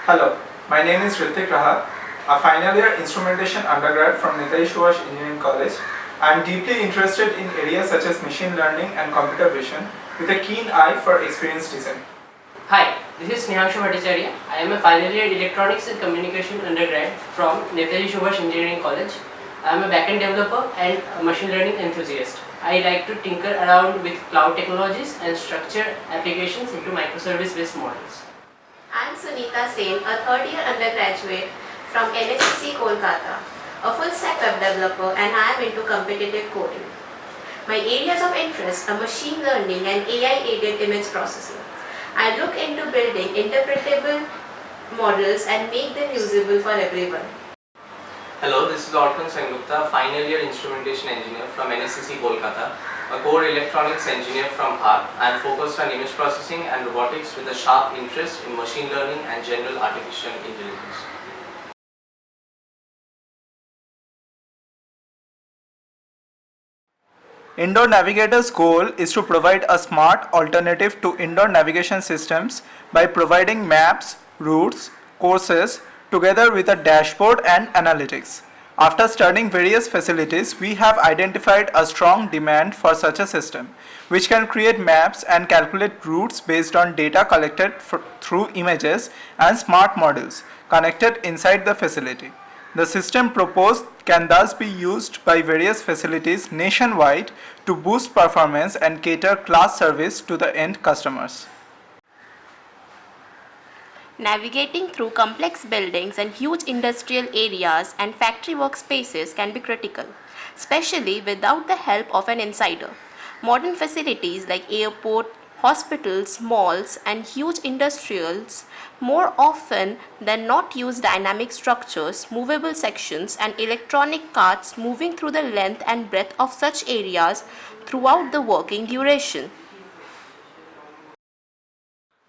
Hello, my name is Ritik Rahat, a final year instrumentation undergrad from Navigator Engineering College. I am deeply interested in areas such as machine learning and computer vision with a keen eye for experience design. Hi, this is Snehanshu Bhattacharya. I am a final year electronics and communication undergrad from Navigator Engineering College. I am a backend developer and a machine learning enthusiast. I like to tinker around with cloud technologies and structure applications into microservice based models. I am Sunita Sen, a third year undergraduate from NSCC Kolkata, a full stack web developer, and I am into competitive coding. My areas of interest are machine learning and AI aided image processing. I look into building interpretable models and make them usable for everyone. Hello, this is Orkan Sengupta, final year instrumentation engineer from NSCC Kolkata, a core electronics engineer from HAR. I am focused on image processing and robotics with a sharp interest in machine learning and general artificial intelligence. Indoor Navigator's goal is to provide a smart alternative to indoor navigation systems by providing maps, routes, courses, together with a dashboard and analytics. After studying various facilities, we have identified a strong demand for such a system, which can create maps and calculate routes based on data collected through images and smart models connected inside the facility. The system proposed can thus be used by various facilities nationwide to boost performance and cater class service to the end customers. Navigating through complex buildings and huge industrial areas and factory workspaces can be critical, especially without the help of an insider. Modern facilities like airport, hospitals, malls, and huge industrials more often than not use dynamic structures, movable sections, and electronic carts moving through the length and breadth of such areas throughout the working duration.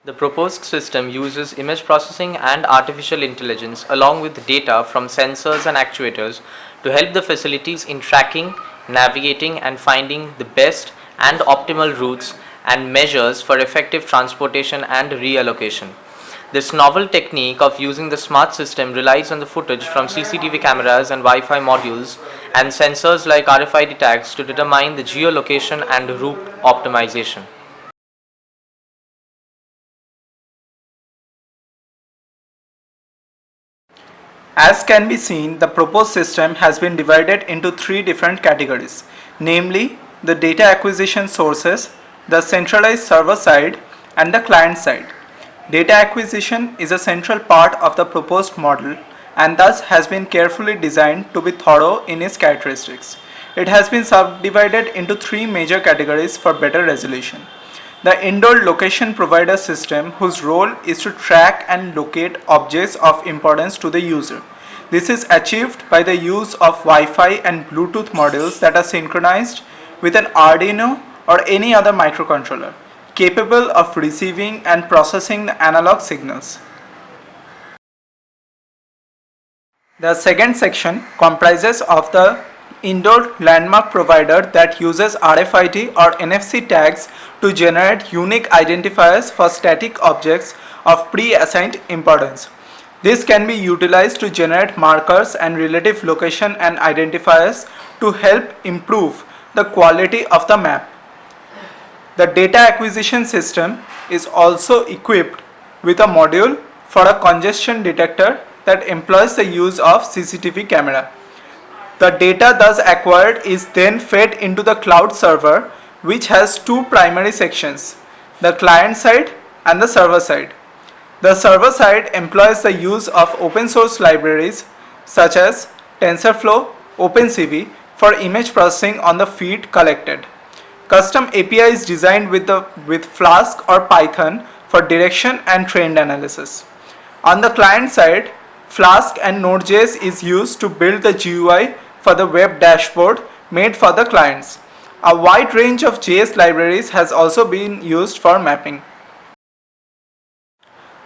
The proposed system uses image processing and artificial intelligence along with data from sensors and actuators to help the facilities in tracking, navigating, and finding the best and optimal routes and measures for effective transportation and reallocation. This novel technique of using the smart system relies on the footage from CCTV cameras and Wi-Fi modules and sensors like RFID tags to determine the geolocation and route optimization. As can be seen, the proposed system has been divided into three different categories, namely the data acquisition sources, the centralized server side, and the client side. Data acquisition is a central part of the proposed model and thus has been carefully designed to be thorough in its characteristics. It has been subdivided into three major categories for better resolution. The indoor location provider system, whose role is to track and locate objects of importance to the user. This is achieved by the use of Wi-Fi and Bluetooth modules that are synchronized with an Arduino or any other microcontroller, capable of receiving and processing the analog signals. The second section comprises of the indoor landmark provider that uses RFID or NFC tags to generate unique identifiers for static objects of pre-assigned importance. This can be utilized to generate markers and relative location and identifiers to help improve the quality of the map. The data acquisition system is also equipped with a module for a congestion detector that employs the use of CCTV camera. The data thus acquired is then fed into the cloud server, which has two primary sections, the client side and the server side. The server side employs the use of open source libraries such as TensorFlow, OpenCV for image processing on the feed collected. Custom APIs designed with Flask or Python for direction and trend analysis. On the client side, Flask and Node.js is used to build the GUI for the web dashboard made for the clients. A wide range of JS libraries has also been used for mapping.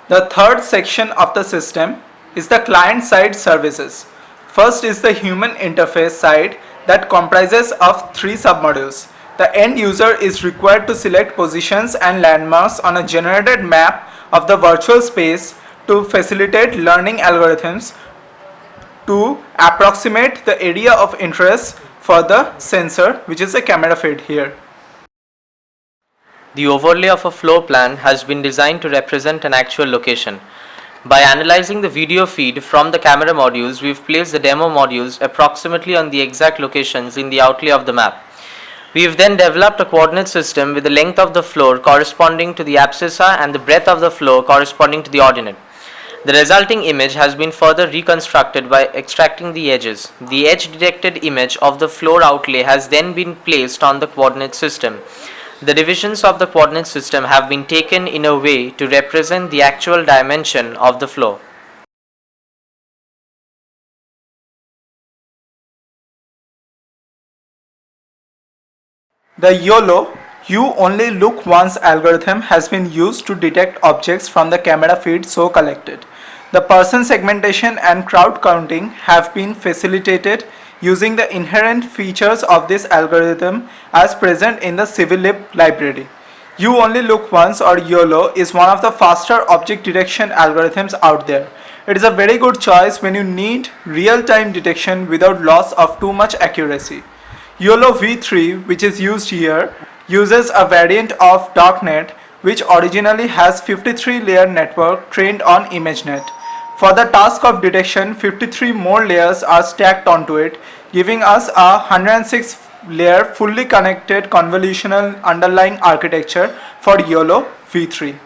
The third section of the system is the client-side services. First is the human interface side that comprises of three submodules. The end user is required to select positions and landmarks on a generated map of the virtual space to facilitate learning algorithms to approximate the area of interest for the sensor, which is the camera feed here. The overlay of a floor plan has been designed to represent an actual location. By analyzing the video feed from the camera modules, we've placed the demo modules approximately on the exact locations in the outlay of the map. We've then developed a coordinate system with the length of the floor corresponding to the abscissa and the breadth of the floor corresponding to the ordinate. The resulting image has been further reconstructed by extracting the edges. The edge detected image of the floor outlay has then been placed on the coordinate system. The divisions of the coordinate system have been taken in a way to represent the actual dimension of the floor. The YOLO, you only look once algorithm has been used to detect objects from the camera feed so collected. The person segmentation and crowd counting have been facilitated using the inherent features of this algorithm as present in the CivilLib library. You only look once or YOLO is one of the faster object detection algorithms out there. It is a very good choice when you need real-time detection without loss of too much accuracy. YOLO v3, which is used here, uses a variant of darknet which originally has 53-layer network trained on ImageNet. For the task of detection, 53 more layers are stacked onto it, giving us a 106-layer fully connected convolutional underlying architecture for YOLO v3.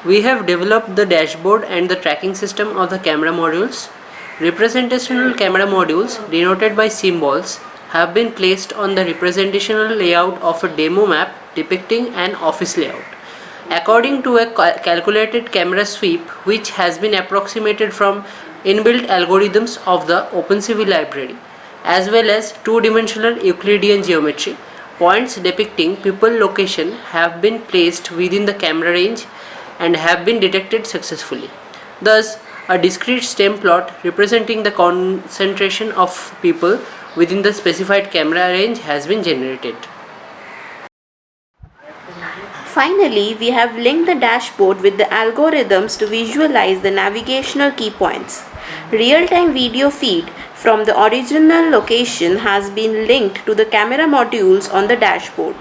We have developed the dashboard and the tracking system of the camera modules. Representational camera modules, denoted by symbols, have been placed on the representational layout of a demo map depicting an office layout. According to a calculated camera sweep which has been approximated from inbuilt algorithms of the OpenCV library, as well as two-dimensional Euclidean geometry, points depicting people location have been placed within the camera range and have been detected successfully. Thus, a discrete stem plot representing the concentration of people within the specified camera range has been generated. Finally, we have linked the dashboard with the algorithms to visualize the navigational key points. Real-time video feed from the original location has been linked to the camera modules on the dashboard.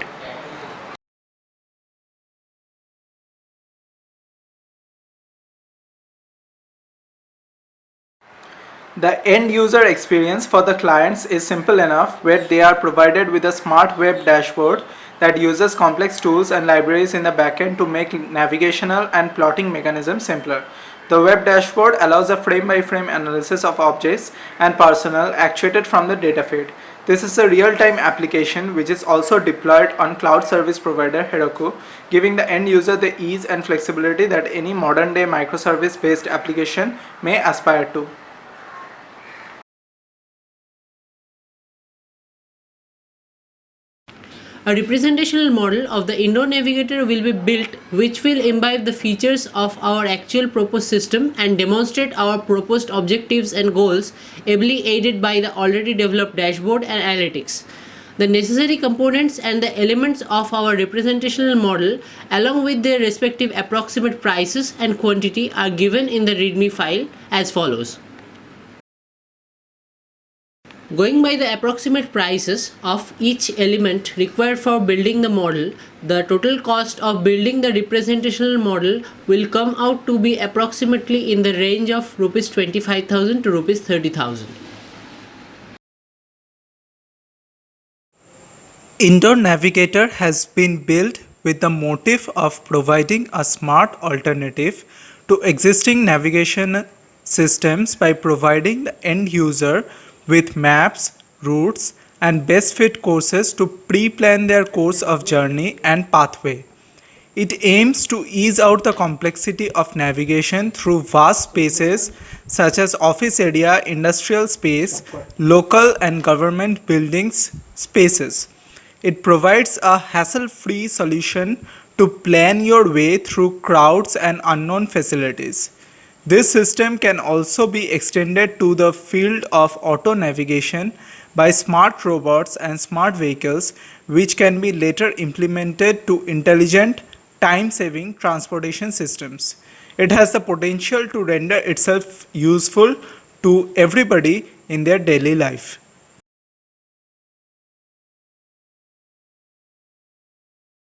The end user experience for the clients is simple enough, where they are provided with a smart web dashboard that uses complex tools and libraries in the backend to make navigational and plotting mechanisms simpler. The web dashboard allows a frame-by-frame analysis of objects and personnel actuated from the data feed. This is a real-time application which is also deployed on cloud service provider Heroku, giving the end user the ease and flexibility that any modern-day microservice-based application may aspire to. A representational model of the indoor navigator will be built which will imbibe the features of our actual proposed system and demonstrate our proposed objectives and goals, ably aided by the already developed dashboard and analytics. The necessary components and the elements of our representational model, along with their respective approximate prices and quantity, are given in the README file as follows. Going by the approximate prices of each element required for building the model, the total cost of building the representational model will come out to be approximately in the range of Rs 25,000 to Rs 30,000. Indoor Navigator has been built with the motive of providing a smart alternative to existing navigation systems by providing the end user with maps, routes, and best fit courses to pre-plan their course of journey and pathway. It aims to ease out the complexity of navigation through vast spaces such as office area, industrial space, local and government buildings spaces. It provides a hassle-free solution to plan your way through crowds and unknown facilities. This system can also be extended to the field of auto navigation by smart robots and smart vehicles, which can be later implemented to intelligent time-saving transportation systems. It has the potential to render itself useful to everybody in their daily life.